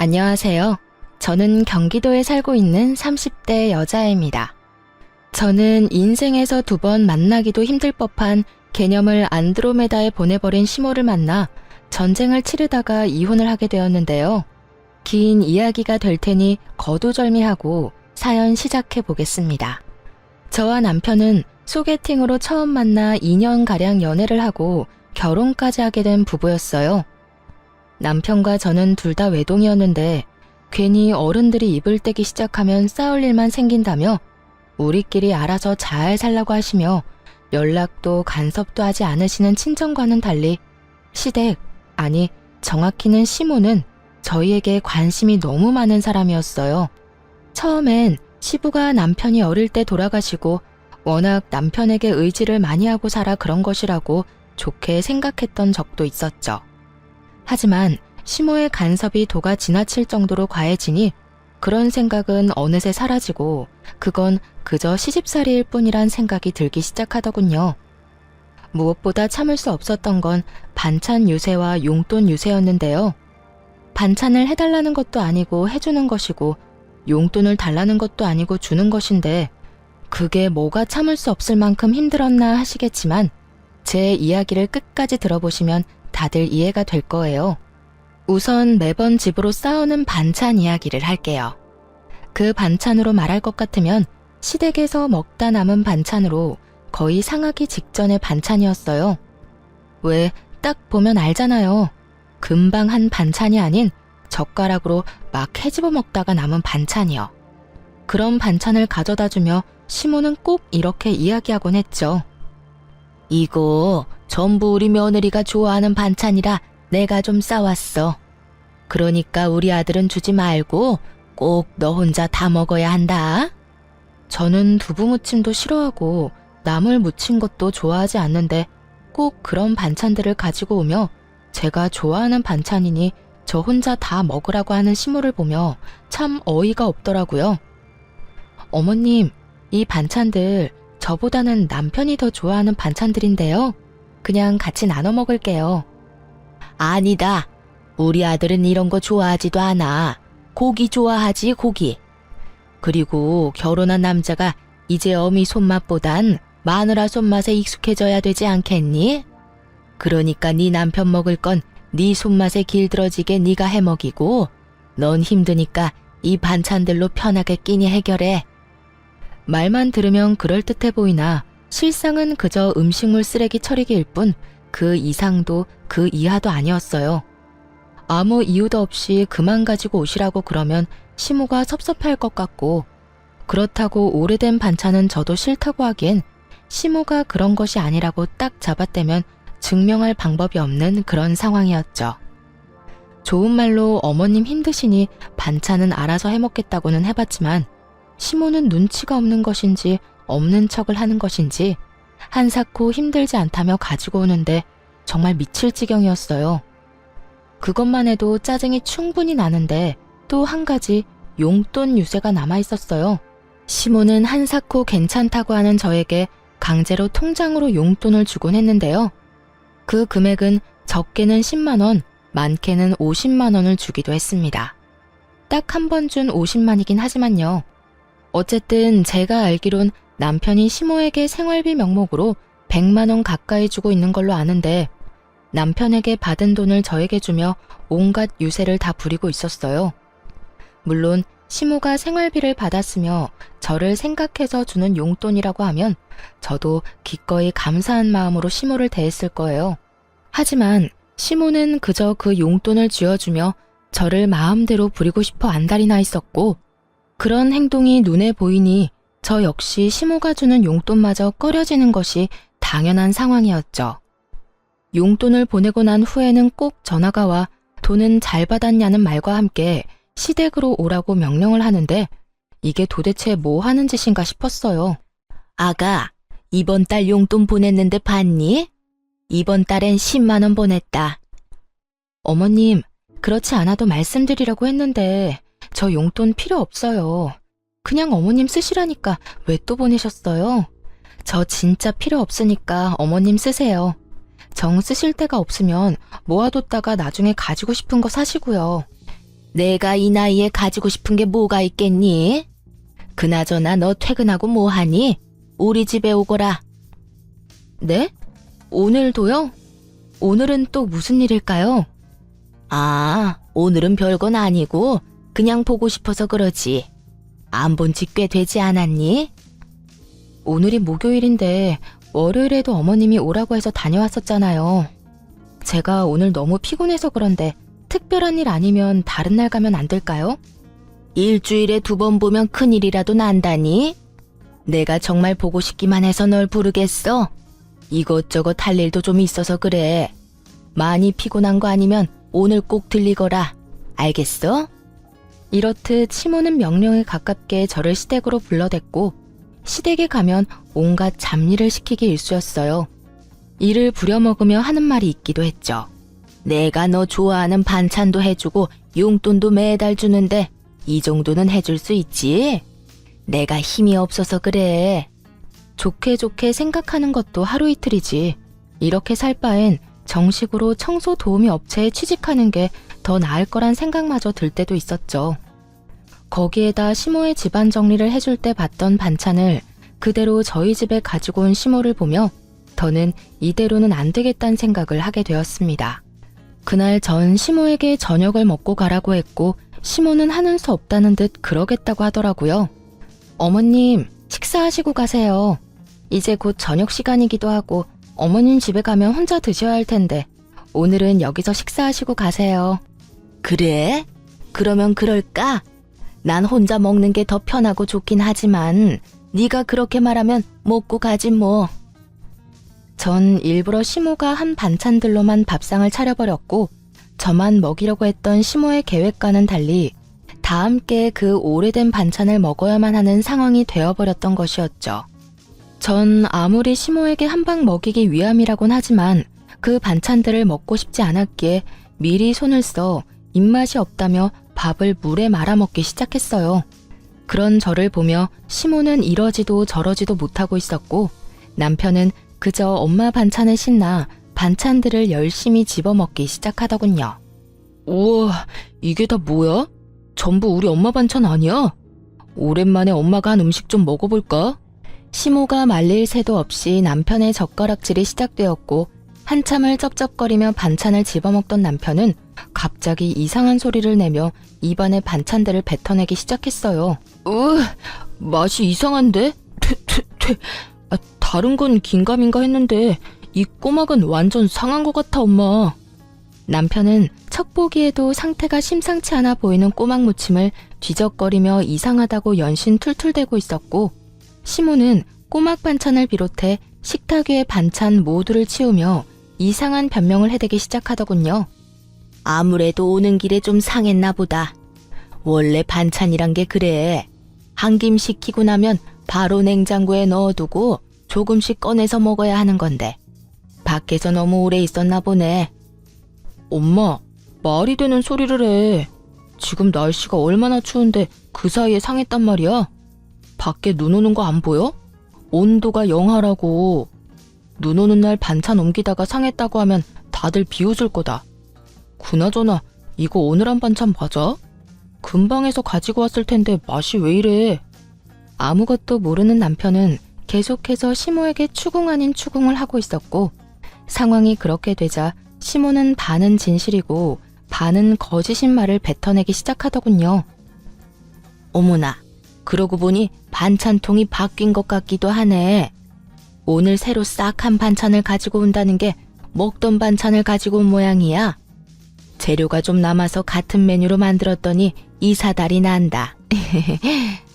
안녕하세요. 저는 경기도에 살고 있는 30대 여자입니다. 저는 인생에서 2번 만나기도 힘들 법한 개념을 안드로메다에 보내버린 시모를 만나 전쟁을 치르다가 이혼을 하게 되었는데요. 긴 이야기가 될 테니 거두절미하고 사연 시작해 보겠습니다. 저와 남편은 소개팅으로 처음 만나 2년가량 연애를 하고 결혼까지 하게 된 부부였어요. 남편과 저는 둘 다 외동이었는데 괜히 어른들이 입을 떼기 시작하면 싸울 일만 생긴다며 우리끼리 알아서 잘 살라고 하시며 연락도 간섭도 하지 않으시는 친정과는 달리 시댁, 아니 정확히는 시모는 저희에게 관심이 너무 많은 사람이었어요. 처음엔 시부가 남편이 어릴 때 돌아가시고 워낙 남편에게 의지를 많이 하고 살아 그런 것이라고 좋게 생각했던 적도 있었죠. 하지만 시모의 간섭이 도가 지나칠 정도로 과해지니 그런 생각은 어느새 사라지고 그건 그저 시집살이일 뿐이란 생각이 들기 시작하더군요. 무엇보다 참을 수 없었던 건 반찬 유세와 용돈 유세였는데요. 반찬을 해달라는 것도 아니고 해주는 것이고 용돈을 달라는 것도 아니고 주는 것인데 그게 뭐가 참을 수 없을 만큼 힘들었나 하시겠지만 제 이야기를 끝까지 들어보시면 다들 이해가 될 거예요. 우선 매번 집으로 싸우는 반찬 이야기를 할게요. 그 반찬으로 말할 것 같으면 시댁에서 먹다 남은 반찬으로 거의 상하기 직전의 반찬이었어요. 왜 딱 보면 알잖아요. 금방 한 반찬이 아닌 젓가락으로 막 헤집어 먹다가 남은 반찬이요. 그런 반찬을 가져다 주며 시모는 꼭 이렇게 이야기하곤 했죠. 이거 전부 우리 며느리가 좋아하는 반찬이라 내가 좀 싸왔어. 그러니까 우리 아들은 주지 말고 꼭 너 혼자 다 먹어야 한다. 저는 두부무침도 싫어하고 나물 무친 것도 좋아하지 않는데 꼭 그런 반찬들을 가지고 오며 제가 좋아하는 반찬이니 저 혼자 다 먹으라고 하는 시모를 보며 참 어이가 없더라고요. 어머님, 이 반찬들 저보다는 남편이 더 좋아하는 반찬들인데요. 그냥 같이 나눠 먹을게요. 아니다. 우리 아들은 이런 거 좋아하지도 않아. 고기 좋아하지, 고기. 그리고 결혼한 남자가 이제 어미 손맛보단 마누라 손맛에 익숙해져야 되지 않겠니? 그러니까 네 남편 먹을 건 네 손맛에 길들어지게 네가 해먹이고 넌 힘드니까 이 반찬들로 편하게 끼니 해결해. 말만 들으면 그럴듯해 보이나 실상은 그저 음식물 쓰레기 처리기일 뿐 그 이상도 그 이하도 아니었어요. 아무 이유도 없이 그만 가지고 오시라고 그러면 시모가 섭섭해할 것 같고 그렇다고 오래된 반찬은 저도 싫다고 하기엔 시모가 그런 것이 아니라고 딱 잡아떼면 증명할 방법이 없는 그런 상황이었죠. 좋은 말로 어머님 힘드시니 반찬은 알아서 해먹겠다고는 해봤지만 시모는 눈치가 없는 것인지 없는 척을 하는 것인지 한사코 힘들지 않다며 가지고 오는데 정말 미칠 지경이었어요. 그것만 해도 짜증이 충분히 나는데 또 한 가지 용돈 유세가 남아있었어요. 시모는 한사코 괜찮다고 하는 저에게 강제로 통장으로 용돈을 주곤 했는데요. 그 금액은 적게는 10만 원, 많게는 50만 원을 주기도 했습니다. 딱 한 번 준 50만이긴 하지만요. 어쨌든 제가 알기론 남편이 시모에게 생활비 명목으로 100만 원 가까이 주고 있는 걸로 아는데 남편에게 받은 돈을 저에게 주며 온갖 유세를 다 부리고 있었어요. 물론 시모가 생활비를 받았으며 저를 생각해서 주는 용돈이라고 하면 저도 기꺼이 감사한 마음으로 시모를 대했을 거예요. 하지만 시모는 그저 그 용돈을 쥐어주며 저를 마음대로 부리고 싶어 안달이 나 있었고 그런 행동이 눈에 보이니 저 역시 시모가 주는 용돈마저 꺼려지는 것이 당연한 상황이었죠. 용돈을 보내고 난 후에는 꼭 전화가 와 돈은 잘 받았냐는 말과 함께 시댁으로 오라고 명령을 하는데 이게 도대체 뭐 하는 짓인가 싶었어요. 아가, 이번 달 용돈 보냈는데 봤니? 이번 달엔 10만 원 보냈다. 어머님, 그렇지 않아도 말씀드리려고 했는데 저 용돈 필요 없어요. 그냥 어머님 쓰시라니까 왜 또 보내셨어요? 저 진짜 필요 없으니까 어머님 쓰세요. 정 쓰실 데가 없으면 모아뒀다가 나중에 가지고 싶은 거 사시고요. 내가 이 나이에 가지고 싶은 게 뭐가 있겠니? 그나저나 너 퇴근하고 뭐 하니? 우리 집에 오거라. 네? 오늘도요? 오늘은 또 무슨 일일까요? 아, 오늘은 별건 아니고 그냥 보고 싶어서 그러지. 안 본 지 꽤 되지 않았니? 오늘이 목요일인데 월요일에도 어머님이 오라고 해서 다녀왔었잖아요. 제가 오늘 너무 피곤해서 그런데 특별한 일 아니면 다른 날 가면 안 될까요? 일주일에 2번 보면 큰일이라도 난다니? 내가 정말 보고 싶기만 해서 널 부르겠어? 이것저것 할 일도 좀 있어서 그래. 많이 피곤한 거 아니면 오늘 꼭 들리거라. 알겠어? 이렇듯 시모는 명령에 가깝게 저를 시댁으로 불러댔고 시댁에 가면 온갖 잡일을 시키기 일쑤였어요. 이를 부려먹으며 하는 말이 있기도 했죠. 내가 너 좋아하는 반찬도 해주고 용돈도 매달 주는데 이 정도는 해줄 수 있지? 내가 힘이 없어서 그래. 좋게 좋게 생각하는 것도 하루 이틀이지. 이렇게 살 바엔 정식으로 청소 도우미 업체에 취직하는 게 더 나을 거란 생각마저 들 때도 있었죠. 거기에다 시모의 집안 정리를 해줄 때 봤던 반찬을 그대로 저희 집에 가지고 온 시모를 보며 더는 이대로는 안 되겠다는 생각을 하게 되었습니다. 그날 전 시모에게 저녁을 먹고 가라고 했고 시모는 하는 수 없다는 듯 그러겠다고 하더라고요. 어머님, 식사하시고 가세요. 이제 곧 저녁 시간이기도 하고 어머님 집에 가면 혼자 드셔야 할 텐데 오늘은 여기서 식사하시고 가세요. 그래? 그러면 그럴까? 난 혼자 먹는 게 더 편하고 좋긴 하지만 네가 그렇게 말하면 먹고 가지 뭐. 전 일부러 시모가 한 반찬들로만 밥상을 차려버렸고 저만 먹이려고 했던 시모의 계획과는 달리 다 함께 그 오래된 반찬을 먹어야만 하는 상황이 되어버렸던 것이었죠. 전 아무리 시모에게 한 방 먹이기 위함이라곤 하지만 그 반찬들을 먹고 싶지 않았기에 미리 손을 써 입맛이 없다며 밥을 물에 말아먹기 시작했어요. 그런 저를 보며 시모는 이러지도 저러지도 못하고 있었고 남편은 그저 엄마 반찬에 신나 반찬들을 열심히 집어먹기 시작하더군요. 우와, 이게 다 뭐야? 전부 우리 엄마 반찬 아니야? 오랜만에 엄마가 한 음식 좀 먹어볼까? 시모가 말릴 새도 없이 남편의 젓가락질이 시작되었고 한참을 쩝쩝거리며 반찬을 집어먹던 남편은 갑자기 이상한 소리를 내며 입안에 반찬들을 뱉어내기 시작했어요. 맛이 이상한데? 다른 건 긴가민가 했는데 이 꼬막은 완전 상한 것 같아, 엄마. 남편은 척 보기에도 상태가 심상치 않아 보이는 꼬막 무침을 뒤적거리며 이상하다고 연신 툴툴대고 있었고 시모는 꼬막 반찬을 비롯해 식탁 위의 반찬 모두를 치우며 이상한 변명을 해대기 시작하더군요. 아무래도 오는 길에 좀 상했나 보다. 원래 반찬이란 게 그래. 한 김 식히고 나면 바로 냉장고에 넣어두고 조금씩 꺼내서 먹어야 하는 건데 밖에서 너무 오래 있었나 보네. 엄마, 말이 되는 소리를 해. 지금 날씨가 얼마나 추운데 그 사이에 상했단 말이야? 밖에 눈 오는 거 안 보여? 온도가 영하라고. 눈 오는 날 반찬 옮기다가 상했다고 하면 다들 비웃을 거다. 그나저나 이거 오늘 한 반찬 맞아? 금방에서 가지고 왔을 텐데 맛이 왜 이래? 아무것도 모르는 남편은 계속해서 시모에게 추궁 아닌 추궁을 하고 있었고 상황이 그렇게 되자 시모는 반은 진실이고 반은 거짓인 말을 뱉어내기 시작하더군요. 어머나, 그러고 보니 반찬통이 바뀐 것 같기도 하네. 오늘 새로 싹 한 반찬을 가지고 온다는 게 먹던 반찬을 가지고 온 모양이야. 재료가 좀 남아서 같은 메뉴로 만들었더니 이사달이 난다.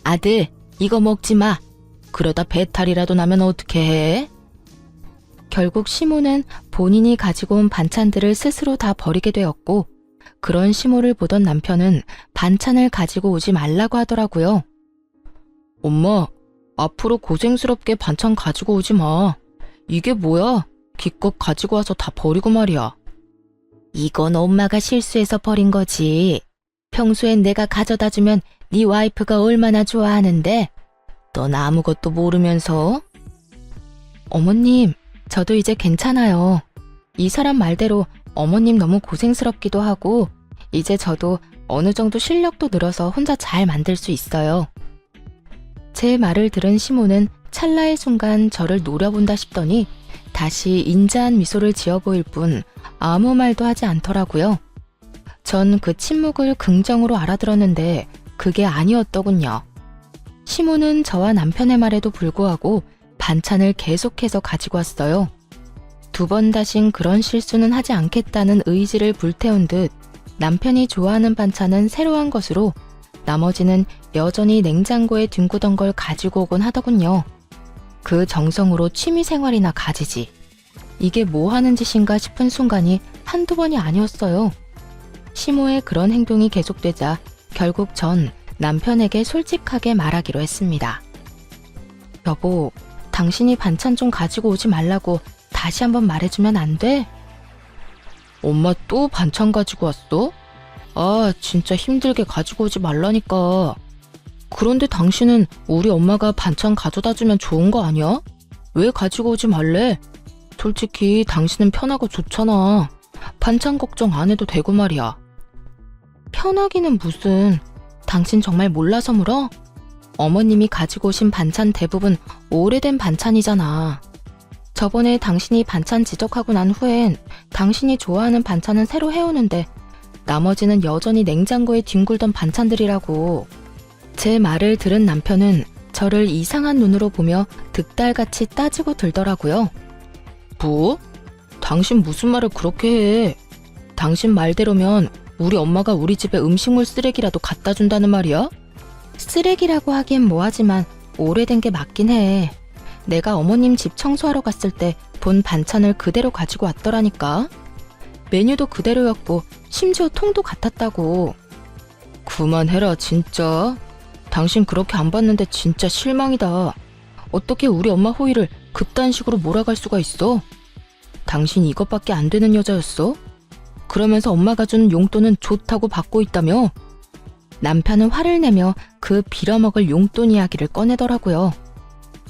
아들, 이거 먹지 마. 그러다 배탈이라도 나면 어떻게 해? 결국 시모는 본인이 가지고 온 반찬들을 스스로 다 버리게 되었고 그런 시모를 보던 남편은 반찬을 가지고 오지 말라고 하더라고요. 엄마, 앞으로 고생스럽게 반찬 가지고 오지 마. 이게 뭐야? 기껏 가지고 와서 다 버리고 말이야. 이건 엄마가 실수해서 버린 거지. 평소엔 내가 가져다 주면 네 와이프가 얼마나 좋아하는데 넌 아무것도 모르면서. 어머님, 저도 이제 괜찮아요. 이 사람 말대로 어머님 너무 고생스럽기도 하고 이제 저도 어느 정도 실력도 늘어서 혼자 잘 만들 수 있어요. 제 말을 들은 시모는 찰나의 순간 저를 노려본다 싶더니 다시 인자한 미소를 지어 보일 뿐 아무 말도 하지 않더라고요. 전 그 침묵을 긍정으로 알아들었는데 그게 아니었더군요. 시모는 저와 남편의 말에도 불구하고 반찬을 계속해서 가지고 왔어요. 2번 다신 그런 실수는 하지 않겠다는 의지를 불태운 듯 남편이 좋아하는 반찬은 새로 한 것으로 나머지는 여전히 냉장고에 뒹구던 걸 가지고 오곤 하더군요. 그 정성으로 취미생활이나 가지지. 이게 뭐 하는 짓인가 싶은 순간이 한두 번이 아니었어요. 시모의 그런 행동이 계속되자 결국 전 남편에게 솔직하게 말하기로 했습니다. 여보, 당신이 반찬 좀 가지고 오지 말라고 다시 한번 말해주면 안 돼? 엄마 또 반찬 가지고 왔어? 아, 진짜 힘들게 가지고 오지 말라니까. 그런데 당신은 우리 엄마가 반찬 가져다 주면 좋은 거 아니야? 왜 가지고 오지 말래? 솔직히 당신은 편하고 좋잖아. 반찬 걱정 안 해도 되고 말이야. 편하기는 무슨. 당신 정말 몰라서 물어? 어머님이 가지고 오신 반찬 대부분 오래된 반찬이잖아. 저번에 당신이 반찬 지적하고 난 후엔 당신이 좋아하는 반찬은 새로 해오는데 나머지는 여전히 냉장고에 뒹굴던 반찬들이라고. 제 말을 들은 남편은 저를 이상한 눈으로 보며 득달같이 따지고 들더라고요. 뭐? 당신 무슨 말을 그렇게 해? 당신 말대로면 우리 엄마가 우리 집에 음식물 쓰레기라도 갖다 준다는 말이야? 쓰레기라고 하기엔 뭐하지만 오래된 게 맞긴 해. 내가 어머님 집 청소하러 갔을 때 본 반찬을 그대로 가지고 왔더라니까. 메뉴도 그대로였고 심지어 통도 같았다고. 그만해라 진짜. 당신 그렇게 안 봤는데 진짜 실망이다. 어떻게 우리 엄마 호의를 그딴 식으로 몰아갈 수가 있어? 당신 이것밖에 안 되는 여자였어? 그러면서 엄마가 준 용돈은 좋다고 받고 있다며? 남편은 화를 내며 그 빌어먹을 용돈 이야기를 꺼내더라고요.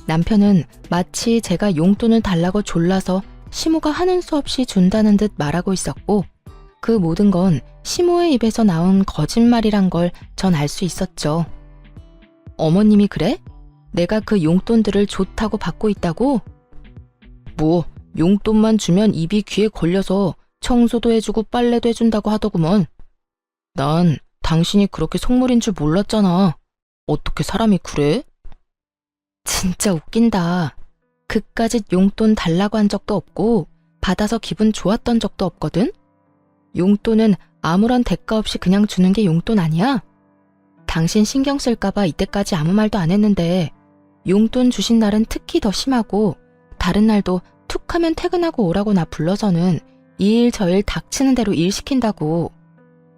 남편은 마치 제가 용돈을 달라고 졸라서 시모가 하는 수 없이 준다는 듯 말하고 있었고 그 모든 건 시모의 입에서 나온 거짓말이란 걸 전 알 수 있었죠. 어머님이 그래? 내가 그 용돈들을 좋다고 받고 있다고? 뭐 용돈만 주면 입이 귀에 걸려서 청소도 해주고 빨래도 해준다고 하더구먼. 난 당신이 그렇게 속물인 줄 몰랐잖아. 어떻게 사람이 그래? 진짜 웃긴다. 그까짓 용돈 달라고 한 적도 없고 받아서 기분 좋았던 적도 없거든? 용돈은 아무런 대가 없이 그냥 주는 게 용돈 아니야? 당신 신경 쓸까봐 이때까지 아무 말도 안 했는데 용돈 주신 날은 특히 더 심하고 다른 날도 툭 하면 퇴근하고 오라고 나 불러서는 이 일 저 일 닥치는 대로 일 시킨다고.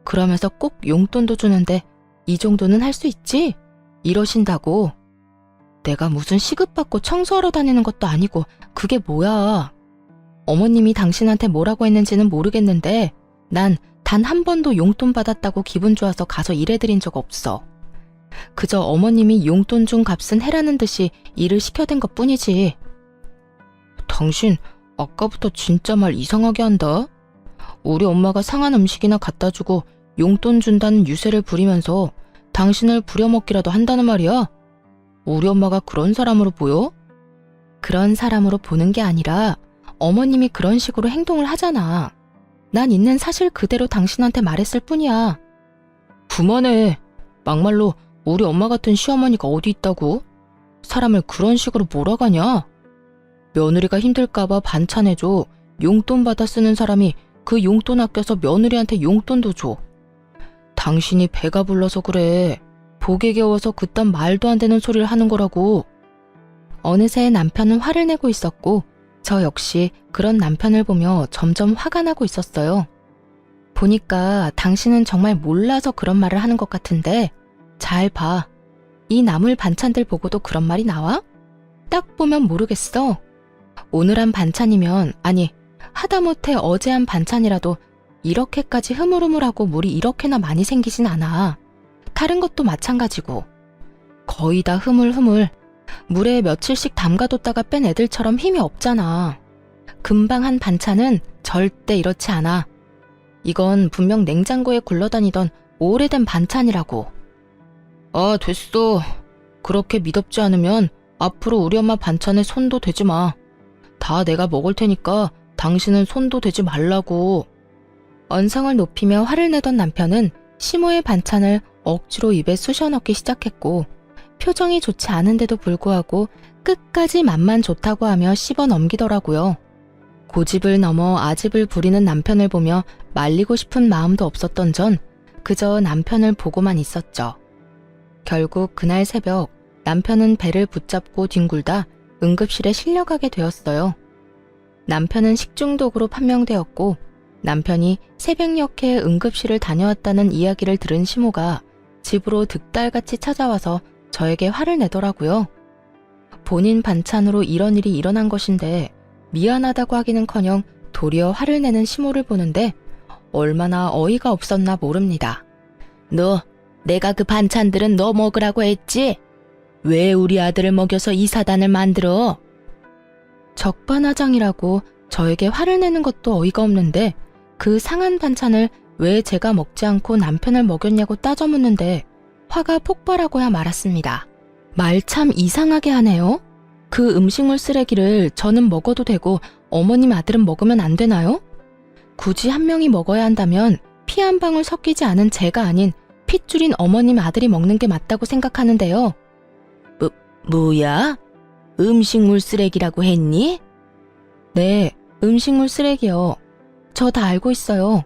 그러면서 꼭 용돈도 주는데 이 정도는 할 수 있지? 이러신다고. 내가 무슨 시급받고 청소하러 다니는 것도 아니고 그게 뭐야. 어머님이 당신한테 뭐라고 했는지는 모르겠는데 난 단 한 번도 용돈 받았다고 기분 좋아서 가서 일해드린 적 없어. 그저 어머님이 용돈 준 값은 해라는 듯이 일을 시켜댄 것 뿐이지. 당신 아까부터 진짜 말 이상하게 한다. 우리 엄마가 상한 음식이나 갖다 주고 용돈 준다는 유세를 부리면서 당신을 부려먹기라도 한다는 말이야. 우리 엄마가 그런 사람으로 보여? 그런 사람으로 보는 게 아니라 어머님이 그런 식으로 행동을 하잖아. 난 있는 사실 그대로 당신한테 말했을 뿐이야. 그만해. 막말로 우리 엄마 같은 시어머니가 어디 있다고? 사람을 그런 식으로 몰아가냐? 며느리가 힘들까봐 반찬해줘. 용돈 받아 쓰는 사람이 그 용돈 아껴서 며느리한테 용돈도 줘. 당신이 배가 불러서 그래. 복에 겨워서 그딴 말도 안 되는 소리를 하는 거라고. 어느새 남편은 화를 내고 있었고 저 역시 그런 남편을 보며 점점 화가 나고 있었어요. 보니까 당신은 정말 몰라서 그런 말을 하는 것 같은데 잘 봐. 이 나물 반찬들 보고도 그런 말이 나와? 딱 보면 모르겠어. 오늘 한 반찬이면 아니 하다못해 어제 한 반찬이라도 이렇게까지 흐물흐물하고 물이 이렇게나 많이 생기진 않아. 다른 것도 마찬가지고. 거의 다 흐물흐물. 물에 며칠씩 담가뒀다가 뺀 애들처럼 힘이 없잖아. 금방 한 반찬은 절대 이렇지 않아. 이건 분명 냉장고에 굴러다니던 오래된 반찬이라고. 아, 됐어. 그렇게 미덥지 않으면 앞으로 우리 엄마 반찬에 손도 대지 마. 다 내가 먹을 테니까 당신은 손도 대지 말라고. 언성을 높이며 화를 내던 남편은 시모의 반찬을 억지로 입에 쑤셔 넣기 시작했고, 표정이 좋지 않은데도 불구하고 끝까지 맛만 좋다고 하며 씹어 넘기더라고요. 고집을 넘어 아집을 부리는 남편을 보며 말리고 싶은 마음도 없었던 전 그저 남편을 보고만 있었죠. 결국 그날 새벽 남편은 배를 붙잡고 뒹굴다 응급실에 실려가게 되었어요. 남편은 식중독으로 판명되었고, 남편이 새벽녘에 응급실을 다녀왔다는 이야기를 들은 시모가 집으로 득달같이 찾아와서 저에게 화를 내더라고요. 본인 반찬으로 이런 일이 일어난 것인데 미안하다고 하기는커녕 도리어 화를 내는 시모를 보는데 얼마나 어이가 없었나 모릅니다. 너, 내가 그 반찬들은 너 먹으라고 했지? 왜 우리 아들을 먹여서 이 사단을 만들어? 적반하장이라고 저에게 화를 내는 것도 어이가 없는데 그 상한 반찬을 왜 제가 먹지 않고 남편을 먹였냐고 따져 묻는데 화가 폭발하고야 말았습니다. 말 참 이상하게 하네요. 그 음식물 쓰레기를 저는 먹어도 되고 어머님 아들은 먹으면 안 되나요? 굳이 한 명이 먹어야 한다면 피 한 방울 섞이지 않은 제가 아닌 핏줄인 어머님 아들이 먹는 게 맞다고 생각하는데요. 뭐야? 음식물 쓰레기라고 했니? 네, 음식물 쓰레기요. 저 다 알고 있어요.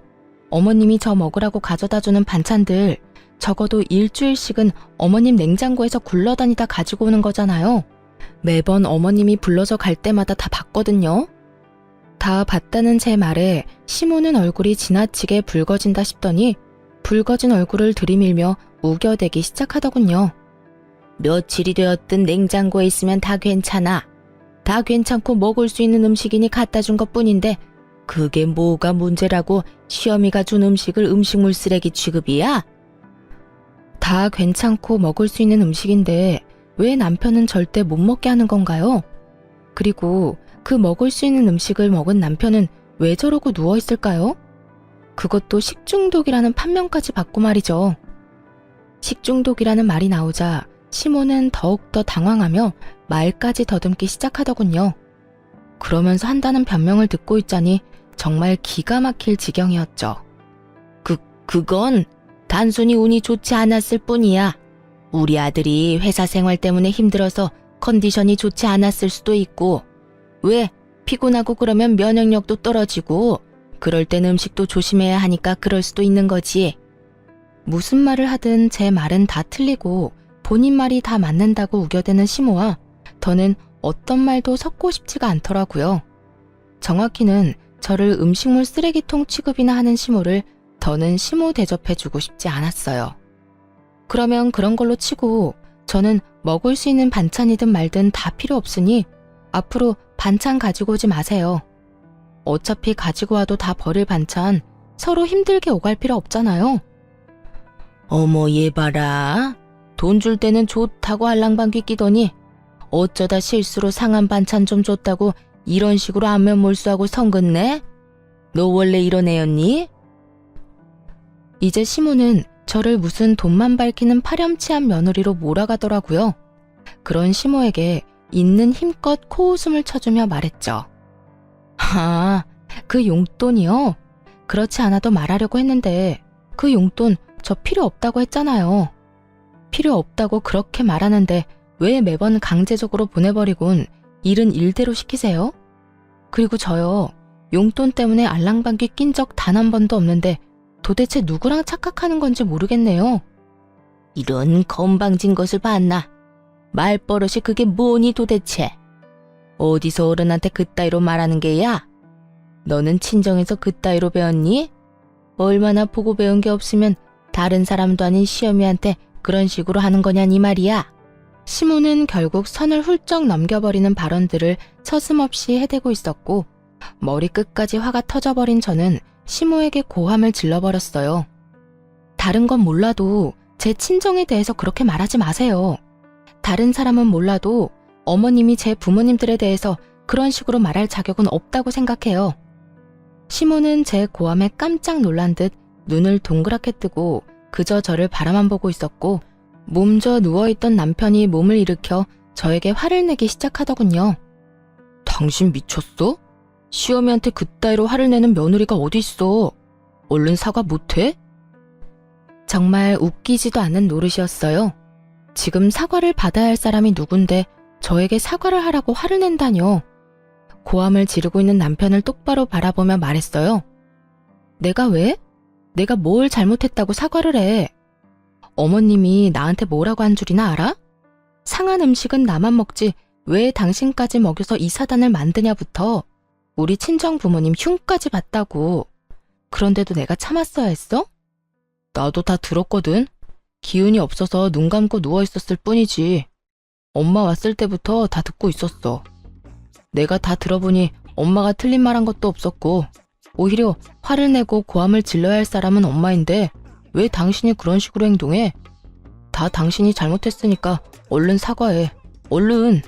어머님이 저 먹으라고 가져다주는 반찬들 적어도 일주일씩은 어머님 냉장고에서 굴러다니다 가지고 오는 거잖아요. 매번 어머님이 불러서 갈 때마다 다 봤거든요. 다 봤다는 제 말에 시모는 얼굴이 지나치게 붉어진다 싶더니 붉어진 얼굴을 들이밀며 우겨대기 시작하더군요. 며칠이 되었든 냉장고에 있으면 다 괜찮아. 다 괜찮고 먹을 수 있는 음식이니 갖다 준 것뿐인데 그게 뭐가 문제라고 시어미가 준 음식을 음식물 쓰레기 취급이야? 다 괜찮고 먹을 수 있는 음식인데 왜 남편은 절대 못 먹게 하는 건가요? 그리고 그 먹을 수 있는 음식을 먹은 남편은 왜 저러고 누워있을까요? 그것도 식중독이라는 판명까지 받고 말이죠. 식중독이라는 말이 나오자 시모는 더욱더 당황하며 말까지 더듬기 시작하더군요. 그러면서 한다는 변명을 듣고 있자니 정말 기가 막힐 지경이었죠. 그건 단순히 운이 좋지 않았을 뿐이야. 우리 아들이 회사 생활 때문에 힘들어서 컨디션이 좋지 않았을 수도 있고, 왜 피곤하고 그러면 면역력도 떨어지고 그럴 땐 음식도 조심해야 하니까 그럴 수도 있는 거지. 무슨 말을 하든 제 말은 다 틀리고 본인 말이 다 맞는다고 우겨대는 시모와 더는 어떤 말도 섞고 싶지가 않더라고요. 정확히는 저를 음식물 쓰레기통 취급이나 하는 시모를 더는 시모 대접해주고 싶지 않았어요. 그러면 그런 걸로 치고 저는 먹을 수 있는 반찬이든 말든 다 필요 없으니 앞으로 반찬 가지고 오지 마세요. 어차피 가지고 와도 다 버릴 반찬 서로 힘들게 오갈 필요 없잖아요. 어머 얘 봐라. 돈 줄 때는 좋다고 알랑방귀 끼더니 어쩌다 실수로 상한 반찬 좀 줬다고 이런 식으로 안면 몰수하고 성긋네? 너 원래 이런 애였니? 이제 시모는 저를 무슨 돈만 밝히는 파렴치한 며느리로 몰아가더라고요. 그런 시모에게 있는 힘껏 코웃음을 쳐주며 말했죠. 아, 그 용돈이요? 그렇지 않아도 말하려고 했는데 그 용돈 저 필요 없다고 했잖아요. 필요 없다고 그렇게 말하는데 왜 매번 강제적으로 보내버리곤 일은 일대로 시키세요? 그리고 저요, 용돈 때문에 알랑방귀 낀 적 단 한 번도 없는데 도대체 누구랑 착각하는 건지 모르겠네요. 이런 건방진 것을 봤나? 말버릇이 그게 뭐니 도대체? 어디서 어른한테 그따위로 말하는 게야? 너는 친정에서 그따위로 배웠니? 얼마나 보고 배운 게 없으면 다른 사람도 아닌 시어미한테 그런 식으로 하는 거냐니 말이야. 시모는 결국 선을 훌쩍 넘겨버리는 발언들을 서슴없이 해대고 있었고, 머리끝까지 화가 터져버린 저는 시모에게 고함을 질러버렸어요. 다른 건 몰라도 제 친정에 대해서 그렇게 말하지 마세요. 다른 사람은 몰라도 어머님이 제 부모님들에 대해서 그런 식으로 말할 자격은 없다고 생각해요. 시모는 제 고함에 깜짝 놀란 듯 눈을 동그랗게 뜨고 그저 저를 바라만 보고 있었고 몸져 누워있던 남편이 몸을 일으켜 저에게 화를 내기 시작하더군요. 당신 미쳤어? 시어미한테 그따위로 화를 내는 며느리가 어디 있어? 얼른 사과 못해? 정말 웃기지도 않은 노릇이었어요. 지금 사과를 받아야 할 사람이 누군데 저에게 사과를 하라고 화를 낸다뇨. 고함을 지르고 있는 남편을 똑바로 바라보며 말했어요. 내가 왜? 내가 뭘 잘못했다고 사과를 해? 어머님이 나한테 뭐라고 한 줄이나 알아? 상한 음식은 나만 먹지 왜 당신까지 먹여서 이 사단을 만드냐부터 우리 친정 부모님 흉까지 봤다고. 그런데도 내가 참았어야 했어? 나도 다 들었거든. 기운이 없어서 눈 감고 누워있었을 뿐이지. 엄마 왔을 때부터 다 듣고 있었어. 내가 다 들어보니 엄마가 틀린 말 한 것도 없었고 오히려 화를 내고 고함을 질러야 할 사람은 엄마인데 왜 당신이 그런 식으로 행동해? 다 당신이 잘못했으니까 얼른 사과해. 얼른.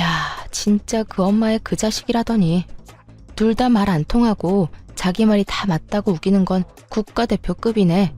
야, 진짜 그 엄마의 그 자식이라더니. 둘 다 말 안 통하고 자기 말이 다 맞다고 우기는 건 국가대표급이네.